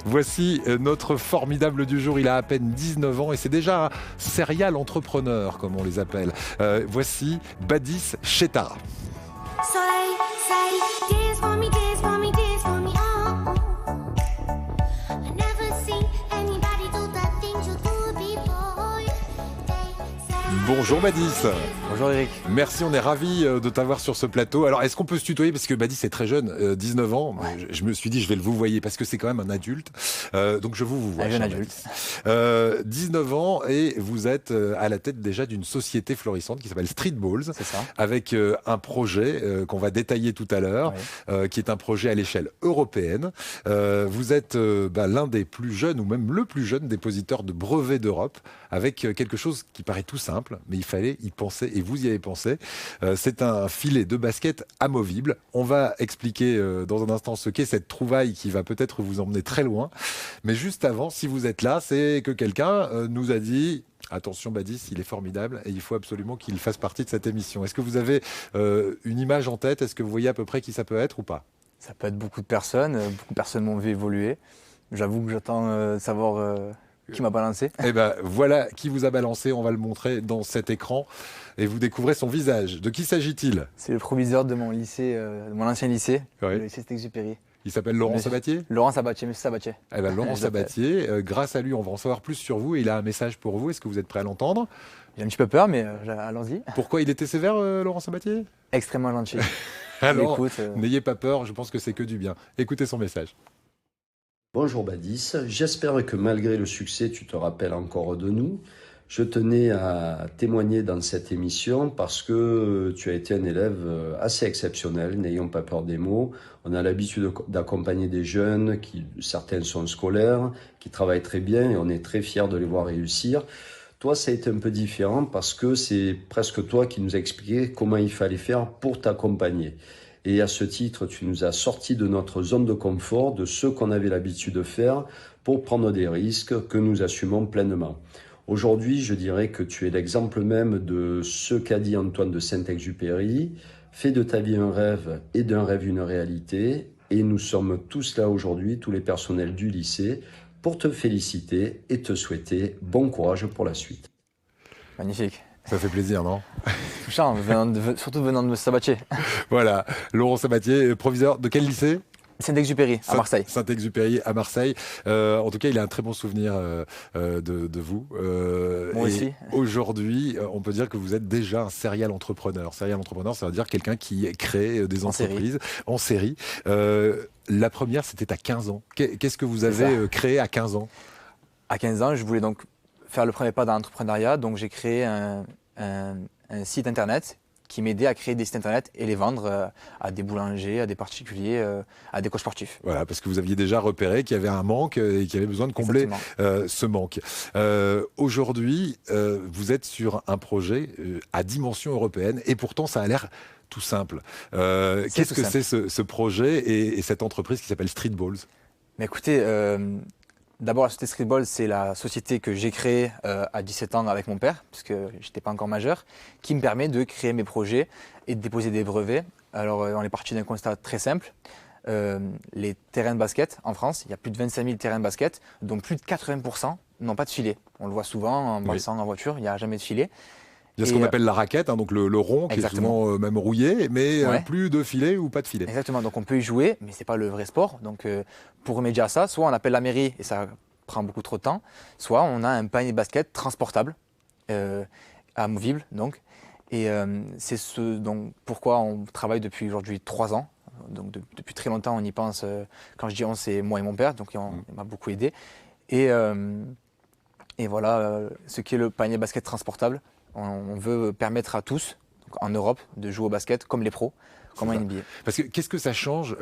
Voici notre formidable du jour. Il a à peine 19 ans et c'est déjà un serial entrepreneur, comme on les appelle. Voici Badis Chetara. Bonjour Badis. Bonjour Eric. Merci, on est ravis de t'avoir sur ce plateau. Alors, est-ce qu'on peut se tutoyer? Parce que Badis est très jeune, 19 ans. Ouais. Je me suis dit, je vais le vous voyer parce que c'est quand même un adulte. Donc, je vous vois. Un jeune adulte. 19 ans et vous êtes à la tête déjà d'une société florissante qui s'appelle Street Balls. C'est ça. Avec un projet qu'on va détailler tout à l'heure, qui est un projet à l'échelle européenne. Vous êtes l'un des plus jeunes ou même le plus jeune dépositaire de brevets d'Europe avec quelque chose qui paraît tout simple, mais il fallait y penser et vous y avez pensé. C'est un filet de basket amovible. On va expliquer dans un instant ce qu'est cette trouvaille qui va peut-être vous emmener très loin. Mais juste avant, si vous êtes là, c'est que quelqu'un nous a dit... Attention Badis, il est formidable et il faut absolument qu'il fasse partie de cette émission. Est-ce que vous avez une image en tête? Est-ce que vous voyez à peu près qui ça peut être ou pas? Ça peut être beaucoup de personnes m'ont vu évoluer. J'avoue que j'attends de savoir qui m'a balancé. Eh ben voilà qui vous a balancé, on va le montrer dans cet écran et vous découvrez son visage. De qui s'agit-il? C'est le proviseur de mon lycée, de mon ancien lycée, Oui. le lycée Saint-Exupéry. Il s'appelle Laurent Sabatier? Laurent Sabatier, monsieur Sabatier. Eh ben, Laurent Sabatier, grâce à lui, on va en savoir plus sur vous et il a un message pour vous. Est-ce que vous êtes prêt à l'entendre? J'ai un petit peu peur, mais allons-y. Pourquoi il était sévère, Laurent Sabatier? Extrêmement gentil. Alors, Écoute, n'ayez pas peur, je pense que c'est que du bien. Écoutez son message. Bonjour Badis, j'espère que malgré le succès, tu te rappelles encore de nous. Je tenais à témoigner dans cette émission parce que tu as été un élève assez exceptionnel, n'ayons pas peur des mots. On a l'habitude d'accompagner des jeunes, certains sont scolaires, qui travaillent très bien et on est très fiers de les voir réussir. Toi, ça a été un peu différent parce que c'est presque toi qui nous as expliqué comment il fallait faire pour t'accompagner. Et à ce titre, tu nous as sortis de notre zone de confort, de ce qu'on avait l'habitude de faire pour prendre des risques que nous assumons pleinement. Aujourd'hui, je dirais que tu es l'exemple même de ce qu'a dit Antoine de Saint-Exupéry. Fais de ta vie un rêve et d'un rêve une réalité. Et nous sommes tous là aujourd'hui, tous les personnels du lycée, pour te féliciter et te souhaiter bon courage pour la suite. magnifique. Ça fait plaisir, non? Touchant, surtout venant de monsieur Sabatier. Voilà, Laurent Sabatier, proviseur de quel lycée? Saint-Exupéry, à Marseille. Saint-Exupéry à Marseille. En tout cas, il a un très bon souvenir de vous. Moi aussi. Aujourd'hui, on peut dire que vous êtes déjà un serial entrepreneur. Serial entrepreneur, ça veut dire quelqu'un qui crée des entreprises en série. La première, c'était à 15 ans. Qu'est-ce que vous avez créé à 15 ans? À 15 ans, je voulais donc faire le premier pas dans l'entrepreneuriat. Donc j'ai créé un site internet qui m'aidait à créer des sites internet et les vendre à des boulangers, à des particuliers, à des coachs sportifs. Voilà, parce que vous aviez déjà repéré qu'il y avait un manque et qu'il y avait besoin de combler ce manque. Aujourd'hui, vous êtes sur un projet à dimension européenne et pourtant ça a l'air tout simple. Qu'est-ce que c'est ce projet et cette entreprise qui s'appelle Street Balls? Mais écoutez, d'abord, la société Street Balls, c'est la société que j'ai créée à 17 ans avec mon père, parce que je n'étais pas encore majeur, qui me permet de créer mes projets et de déposer des brevets. Alors, on est parti d'un constat très simple. Les terrains de basket en France, il y a plus de 25 000 terrains de basket, dont plus de 80% n'ont pas de filet. On le voit souvent en passant en voiture, il n'y a jamais de filet. Il y a ce qu'on appelle la raquette, hein, donc le rond qui est souvent même rouillé, mais plus de filet ou pas de filet. Exactement, donc on peut y jouer, mais ce n'est pas le vrai sport. Donc pour remédier à ça, soit on appelle la mairie et ça prend beaucoup trop de temps, soit on a un panier de basket transportable, amovible donc. Et c'est pourquoi on travaille depuis aujourd'hui 3 ans. Donc depuis très longtemps on y pense, quand je dis on, c'est moi et mon père, donc il m'a beaucoup aidé. Et voilà ce qu'est le panier basket transportable. On veut permettre à tous, donc en Europe, de jouer au basket comme les pros, comme en NBA. Parce que qu'est-ce que ça change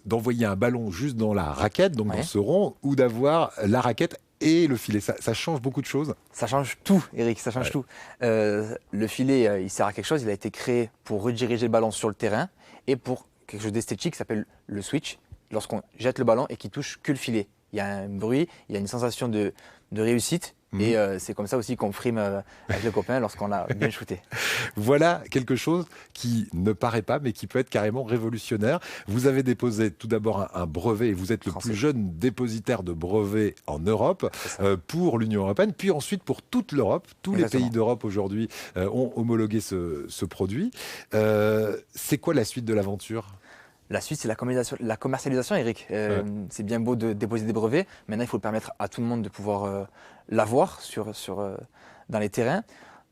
d'envoyer un ballon juste dans la raquette, donc dans ce rond, ou d'avoir la raquette et le filet? Ça change beaucoup de choses. Ça change tout, Eric, ça change tout. Le filet, il sert à quelque chose. Il a été créé pour rediriger le ballon sur le terrain et pour quelque chose d'esthétique qui s'appelle le switch, lorsqu'on jette le ballon et qui touche que le filet. il y a un bruit, il y a une sensation de réussite. Et c'est comme ça aussi qu'on frime avec le copain lorsqu'on a bien shooté. Voilà quelque chose qui ne paraît pas, mais qui peut être carrément révolutionnaire. Vous avez déposé tout d'abord un brevet, et vous êtes le plus jeune dépositaire de brevets en Europe pour l'Union européenne, puis ensuite pour toute l'Europe. Tous les pays d'Europe aujourd'hui ont homologué ce produit. C'est quoi la suite de l'aventure ? La suite, c'est la commercialisation, Eric. C'est bien beau de déposer des brevets. Maintenant, il faut permettre à tout le monde de pouvoir l'avoir dans les terrains.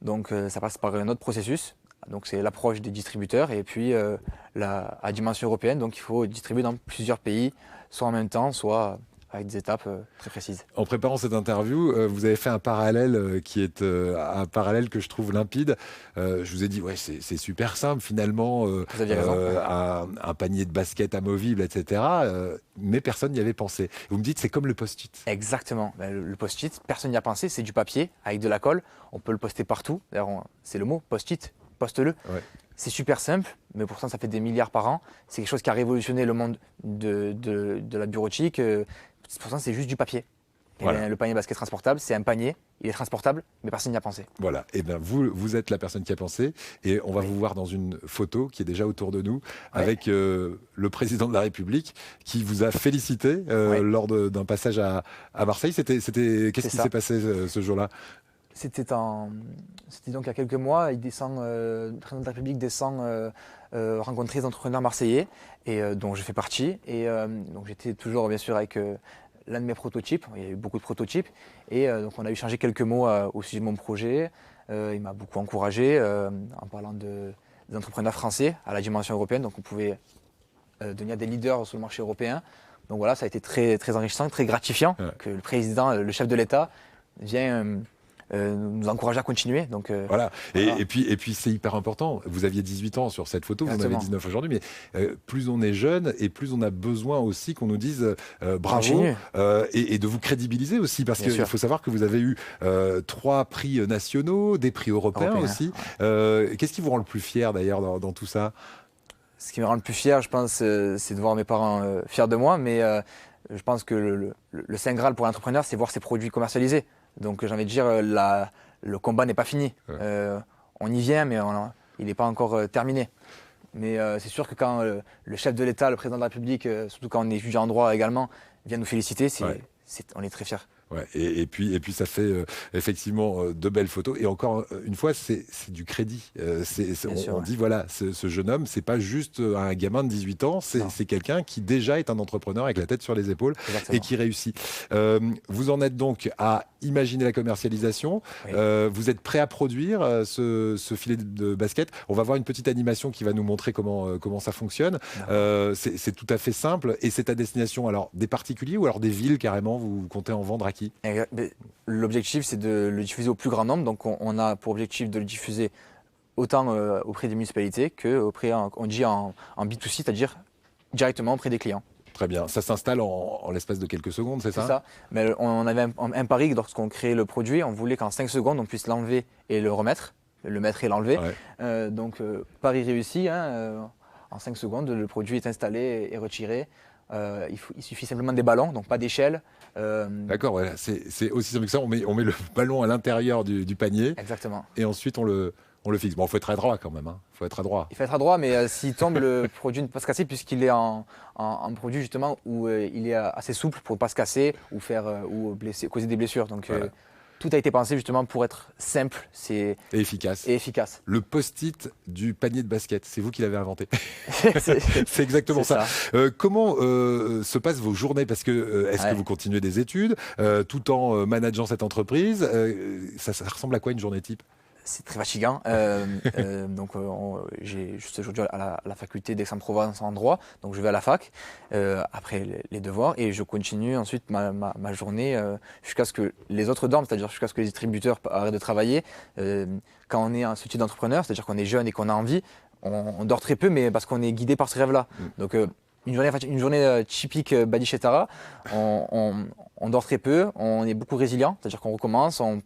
Donc, ça passe par un autre processus. Donc, c'est l'approche des distributeurs et puis à dimension européenne. Donc, il faut distribuer dans plusieurs pays, soit en même temps, soit avec des étapes très précises. En préparant cette interview, vous avez fait un parallèle qui est un parallèle que je trouve limpide. Je vous ai dit, ouais, c'est super simple finalement, vous aviez raison. un panier de basket amovible, etc. Mais personne n'y avait pensé. Vous me dites, c'est comme le post-it. Exactement. Le post-it, personne n'y a pensé. C'est du papier avec de la colle. On peut le poster partout. D'ailleurs, c'est le mot, post-it. Poste-le. Ouais. C'est super simple, mais pourtant ça fait des milliards par an. C'est quelque chose qui a révolutionné le monde de la bureautique. Pourtant, c'est juste du papier. Voilà. Le panier basket transportable, c'est un panier, il est transportable, mais personne n'y a pensé. Voilà, et bien vous êtes la personne qui a pensé, et on va vous voir dans une photo qui est déjà autour de nous, avec le président de la République, qui vous a félicité lors d'un passage à Marseille. Qu'est-ce qui s'est passé ce jour-là ? C'était donc il y a quelques mois, le président de la République descend rencontrer les entrepreneurs marseillais, et dont je fais partie. Et donc j'étais toujours bien sûr avec l'un de mes prototypes, il y a eu beaucoup de prototypes, et donc on a échangé quelques mots au sujet de mon projet. Il m'a beaucoup encouragé en parlant des entrepreneurs français à la dimension européenne, donc on pouvait devenir des leaders sur le marché européen. Donc voilà, ça a été très, très enrichissant, très gratifiant que le président, le chef de l'État vienne nous encourager à continuer. Donc, voilà. Et puis c'est hyper important. Vous aviez 18 ans sur cette photo, vous en avez 19 aujourd'hui, mais plus on est jeune et plus on a besoin aussi qu'on nous dise bravo et de vous crédibiliser aussi, parce qu'il faut savoir que vous avez eu 3 prix nationaux, des prix européens aussi. Qu'est-ce qui vous rend le plus fier d'ailleurs dans tout ça ? Ce qui me rend le plus fier, je pense, c'est de voir mes parents fiers de moi, mais je pense que le Saint Graal pour l'entrepreneur, c'est voir ses produits commercialisés. Donc j'ai envie de dire, le combat n'est pas fini. On y vient, mais il n'est pas encore terminé. Mais c'est sûr que quand le chef de l'État, le président de la République, surtout quand on est étudiant en droit également, vient nous féliciter, on est très fiers. Ouais, et puis ça fait effectivement de belles photos. Et encore une fois, c'est du crédit. On dit, voilà, ce jeune homme, c'est pas juste un gamin de 18 ans, c'est quelqu'un qui déjà est un entrepreneur avec la tête sur les épaules. Exactement. Et qui réussit. Vous en êtes donc à imaginer la commercialisation. Vous êtes prêt à produire ce filet de basket. On va voir une petite animation qui va nous montrer comment ça fonctionne. C'est tout à fait simple. Et c'est à destination alors des particuliers ou alors des villes carrément. Vous comptez en vendre à qui ? L'objectif, c'est de le diffuser au plus grand nombre. Donc, on a pour objectif de le diffuser autant auprès des municipalités qu'auprès, on dit en B2C, c'est-à-dire directement auprès des clients. Très bien. Ça s'installe en l'espace de quelques secondes, c'est ça ? C'est ça. Mais on avait un pari lorsqu'on créait le produit. On voulait qu'en 5 secondes, on puisse l'enlever et le remettre, le mettre et l'enlever. Donc, pari réussi. En 5 secondes, le produit est installé et retiré. Il suffit simplement des ballons, donc pas d'échelle. D'accord, voilà. C'est aussi simple que ça. On met le ballon à l'intérieur du panier. Exactement. Et ensuite, on le fixe. Bon, il faut être adroit quand même. Faut être adroit. Il faut être adroit, mais s'il tombe, le produit ne peut pas se casser puisqu'il est en produit justement où il est assez souple pour ne pas se casser ou causer des blessures. Donc, voilà. Tout a été pensé justement pour être simple et efficace. Le post-it du panier de basket, c'est vous qui l'avez inventé. C'est exactement ça. Comment se passent vos journées ? Parce que est-ce que vous continuez des études tout en manageant cette entreprise ? Ça ressemble à quoi une journée type ? C'est très fatigant. Donc, je suis aujourd'hui à la faculté d'Aix-en-Provence en droit. Donc, je vais à la fac après les devoirs et je continue ensuite ma journée jusqu'à ce que les autres dorment, c'est-à-dire jusqu'à ce que les distributeurs arrêtent de travailler. Quand on est ce type d'entrepreneur, c'est-à-dire qu'on est jeune et qu'on a envie, on dort très peu, mais parce qu'on est guidé par ce rêve-là. Donc, une journée typique Badi Chetara, on dort très peu, on est beaucoup résilient, c'est-à-dire qu'on recommence, on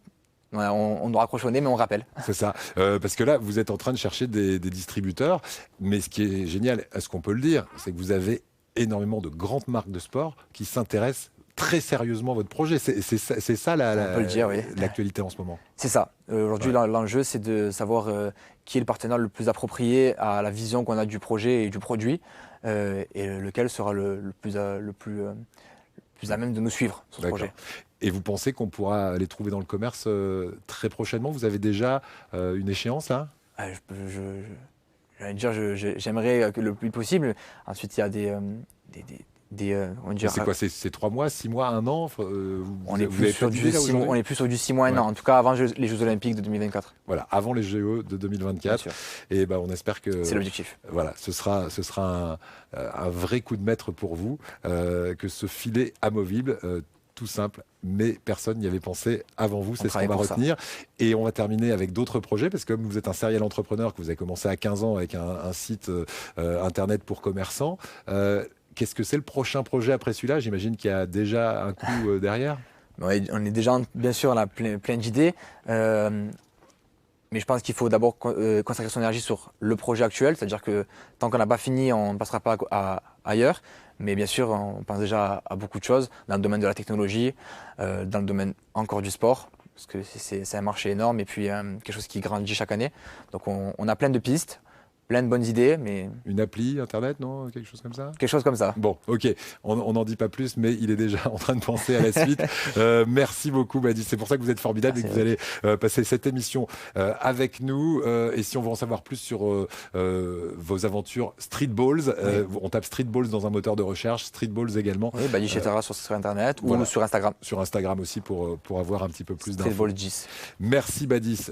doit raccrochonner, mais on rappelle. C'est ça. Parce que là, vous êtes en train de chercher des distributeurs. Mais ce qui est génial, est-ce qu'on peut le dire, c'est que vous avez énormément de grandes marques de sport qui s'intéressent très sérieusement votre projet. C'est ça On peut le dire, oui. l'actualité en ce moment. C'est ça. Aujourd'hui, l'enjeu, c'est de savoir qui est le partenaire le plus approprié à la vision qu'on a du projet et du produit, et lequel sera le plus à même de nous suivre sur ce projet. Et vous pensez qu'on pourra les trouver dans le commerce très prochainement? Vous avez déjà une échéance là? J'aimerais que le plus possible. Ensuite, il y a c'est quoi, c'est 3 mois, 6 mois, 1 an? On est plus sur du 6 mois, 1 an. En tout cas, avant les Jeux Olympiques de 2024. Voilà, avant les Jeux de 2024. Et on espère que... C'est l'objectif. Voilà, ce sera un vrai coup de maître pour vous, que ce filet amovible, tout simple, mais personne n'y avait pensé avant vous, c'est ce qu'on va retenir. Et on va terminer avec d'autres projets, parce que comme vous êtes un serial entrepreneur, que vous avez commencé à 15 ans avec un site internet pour commerçants, qu'est-ce que c'est le prochain projet après celui-là? J'imagine qu'il y a déjà un coup derrière. Ouais, on est déjà, bien sûr, là, plein d'idées. Mais je pense qu'il faut d'abord consacrer son énergie sur le projet actuel. C'est-à-dire que tant qu'on n'a pas fini, on ne passera pas ailleurs. Mais bien sûr, on pense déjà à beaucoup de choses dans le domaine de la technologie, dans le domaine encore du sport, parce que c'est un marché énorme et puis quelque chose qui grandit chaque année. Donc on a plein de pistes. Plein de bonnes idées, mais... Une appli, Internet, non? Quelque chose comme ça? Quelque chose comme ça. Bon, ok. On n'en dit pas plus, mais il est déjà en train de penser à la suite. Merci beaucoup, Badis. C'est pour ça que vous êtes formidable et que vous allez passer cette émission avec nous. Et si on veut en savoir plus sur vos aventures Streetballs, on tape Streetballs dans un moteur de recherche, Streetballs également. Oui, Badis Chetara sur Internet ou sur Instagram. Sur Instagram aussi pour avoir un petit peu plus d'infos. Streetball 10. Merci, Badis.